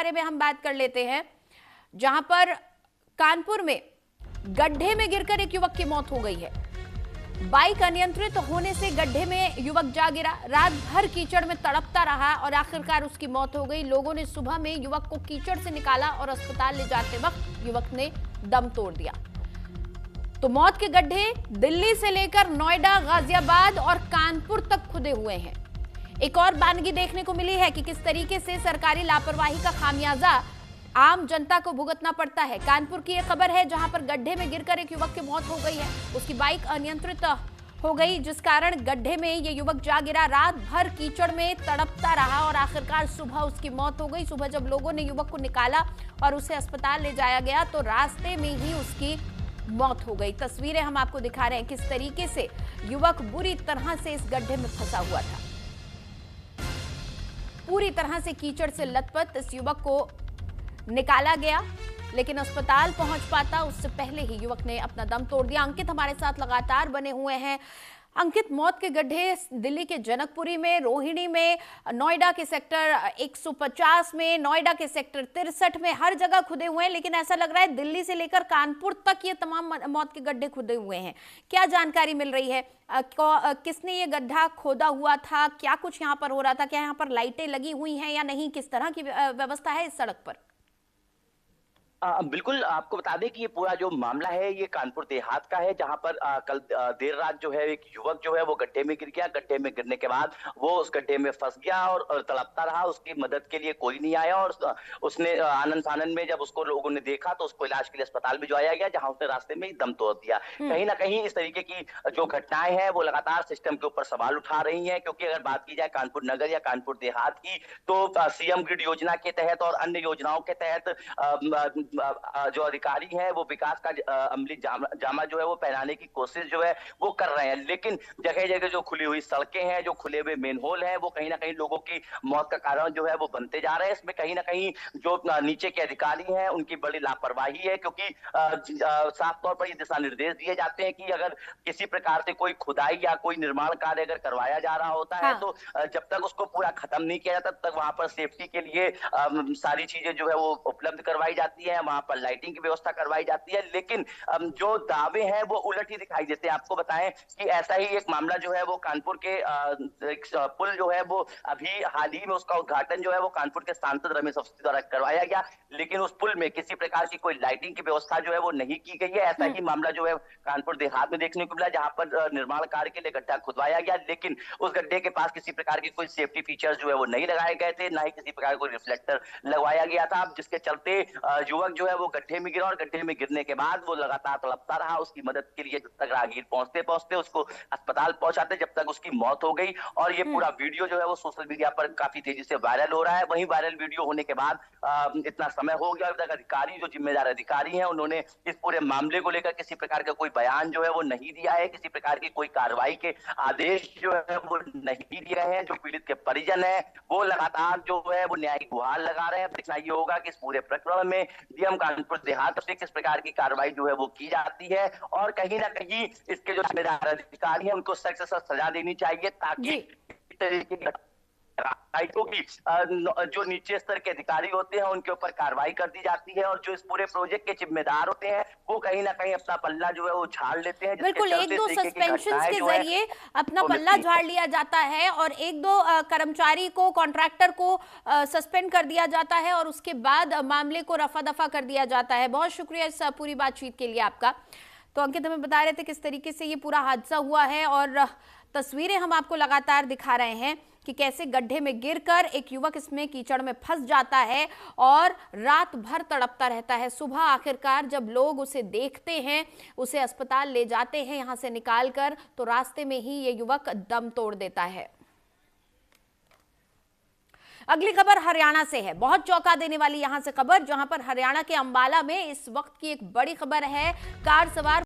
बारे में हम बात कर लेते हैं, जहां पर कानपुर में गड्ढे में गिरकर एक युवक की मौत हो गई है। बाइक अनियंत्रित होने से गड्ढे में युवक जा गिरा, रात भर कीचड़ में तड़पता रहा और आखिरकार उसकी मौत हो गई। लोगों ने सुबह में युवक को कीचड़ से निकाला और अस्पताल ले जाते वक्त युवक ने दम तोड़ दिया। तो मौत के गड्ढे दिल्ली से लेकर नोएडा, गाजियाबाद और कानपुर तक खुदे हुए हैं। एक और बानगी देखने को मिली है कि किस तरीके से सरकारी लापरवाही का खामियाजा आम जनता को भुगतना पड़ता है। कानपुर की एक खबर है, जहां पर गड्ढे में गिरकर एक युवक की मौत हो गई है। उसकी बाइक अनियंत्रित हो गई, जिस कारण गड्ढे में ये युवक जा गिरा, रात भर कीचड़ में तड़पता रहा और आखिरकार सुबह उसकी मौत हो गई। सुबह जब लोगों ने युवक को निकाला और उसे अस्पताल ले जाया गया तो रास्ते में ही उसकी मौत हो गई। तस्वीरें हम आपको दिखा रहे हैं किस तरीके से युवक बुरी तरह से इस गड्ढे में फंसा हुआ था। पूरी तरह से कीचड़ से लथपथ इस युवक को निकाला गया, लेकिन अस्पताल पहुंच पाता उससे पहले ही युवक ने अपना दम तोड़ दिया। अंकित हमारे साथ लगातार बने हुए हैं। अंकित, मौत के गड्ढे दिल्ली के जनकपुरी में, रोहिणी में, नोएडा के सेक्टर 150 में, नोएडा के सेक्टर 63 में, हर जगह खुदे हुए हैं। लेकिन ऐसा लग रहा है दिल्ली से लेकर कानपुर तक ये तमाम मौत के गड्ढे खुदे हुए हैं। क्या जानकारी मिल रही है? किसने ये गड्ढा खोदा हुआ था? क्या कुछ यहाँ पर हो रहा था? क्या यहाँ पर लाइटें लगी हुई हैं या नहीं? किस तरह की व्यवस्था है इस सड़क पर? बिल्कुल, आपको बता दें कि ये पूरा जो मामला है ये कानपुर देहात का है, जहां पर कल देर रात जो है एक युवक जो है वो गड्ढे में गिर गया। गड्ढे में गिरने के बाद वो उस गड्ढे में फंस गया और तड़पता रहा। उसकी मदद के लिए कोई नहीं आया और उसने आनंद फानन में जब उसको लोगों ने देखा तो उसको इलाज के लिए अस्पताल भिजवाया गया, जहां उसने रास्ते में ही दम तोड़ दिया। कहीं ना कहीं इस तरीके की जो घटनाएं हैं वो लगातार सिस्टम के ऊपर सवाल उठा रही है, क्योंकि अगर बात की जाए कानपुर नगर या कानपुर देहात की, तो सीएम ग्रिड योजना के तहत और अन्य योजनाओं के तहत जो अधिकारी हैं वो विकास का अमली जामा जो है वो पहनाने की कोशिश जो है वो कर रहे हैं। लेकिन जगह जगह जो खुली हुई सड़कें हैं, जो खुले हुए मेन होल हैं, वो कहीं ना कहीं लोगों की मौत का कारण जो है वो बनते जा रहे हैं। इसमें कहीं ना कहीं जो नीचे के अधिकारी हैं उनकी बड़ी लापरवाही है, क्योंकि साफ तौर पर ये दिशा निर्देश दिए जाते हैं कि अगर किसी प्रकार से कोई खुदाई या कोई निर्माण कार्य अगर करवाया जा रहा होता है तो जब तक उसको पूरा खत्म नहीं किया जाता तब तक वहां पर सेफ्टी के लिए सारी चीजें जो है वो उपलब्ध करवाई जाती है, वहां पर लाइटिंग की व्यवस्था करवाई जाती है। लेकिन जो दावे हैं वो उलट ही दिखाई देते हैं। आपको बताएं कि ऐसा ही एक मामला जो है वो कानपुर के पुल जो है वो अभी हाल ही में उसका उद्घाटन जो है वो कानपुर के सांसद रमेश अवस्थी द्वारा करवाया गया, लेकिन उस पुल में किसी प्रकार की कोई लाइटिंग की व्यवस्था जो है वो नहीं की गई है। ऐसा ही मामला जो है कानपुर देहात में देखने को मिला, जहां पर निर्माण कार्य के लिए गड्ढा खुदवाया गया, लेकिन उस गड्ढे के पास किसी प्रकार की कोई सेफ्टी फीचर्स जो है वो नहीं लगाए गए थे, ना ही किसी प्रकार कोई रिफ्लेक्टर लगवाया गया था, जिसके चलते युवक जो है वो गड्ढे में गिरा और गड्ढे में गिरने के बाद वो लगातार तड़पता रहा। उसकी मदद के लिए जब तक राहगीर पहुंचते पहुंचते उसको अस्पताल पहुंचाते, जब तक उसकी मौत हो गई। और ये पूरा वीडियो जो है वो सोशल मीडिया पर काफी तेजी से वायरल हो रहा है। वहीं वायरल वीडियो होने के बाद इतना समय हो गया, अभी तक अधिकारी जो जिम्मेदार अधिकारी हैं उन्होंने इस पूरे मामले को लेकर किसी प्रकार का कोई बयान जो है वो नहीं दिया है, किसी प्रकार की कोई कार्रवाई के आदेश जो है वो नहीं दिए गए हैं। जो पीड़ित के परिजन है वो लगातार जो है वो न्यायिक गुहार लगा रहे हैं। देखना ये होगा कि इस पूरे प्रकरण में डीएम कानपुर देहात से किस प्रकार की कार्रवाई जो है वो की जाती है, और कहीं ना कहीं इसके जो जिम्मेदार अधिकारी हैं उनको सख्त से सख्त सजा देनी चाहिए, ताकि इस तरीके की जो नीचे स्तर के अधिकारी होते हैं उनके ऊपर कार्रवाई कर दी जाती है, और जो इस पूरे प्रोजेक्ट के जिम्मेदार होते हैं वो कहीं ना कहीं अपना पल्ला जो है वो झाड़ लेते हैं। बिल्कुल, एक दो सस्पेंशंस के जरिए अपना पल्ला झाड़ लिया जाता है और एक दो कर्मचारी को, कॉन्ट्रैक्टर को सस्पेंड कर दिया जाता है और उसके बाद मामले को रफा दफा कर दिया जाता है। बहुत शुक्रिया इस पूरी बातचीत के लिए आपका। तो अंकित हमें बता रहे थे किस तरीके से ये पूरा हादसा हुआ है और तस्वीरें हम आपको लगातार दिखा रहे हैं कि कैसे गड्ढे में गिरकर एक युवक इसमें कीचड़ में फंस जाता है और रात भर तड़पता रहता है। सुबह आखिरकार जब लोग उसे देखते हैं, उसे अस्पताल ले जाते हैं यहां से निकालकर, तो रास्ते में ही ये युवक दम तोड़ देता है। अगली खबर हरियाणा से है, बहुत चौंका देने वाली यहां से खबर, जहां पर हरियाणा के अंबाला में इस वक्त की एक बड़ी खबर है। कार सवार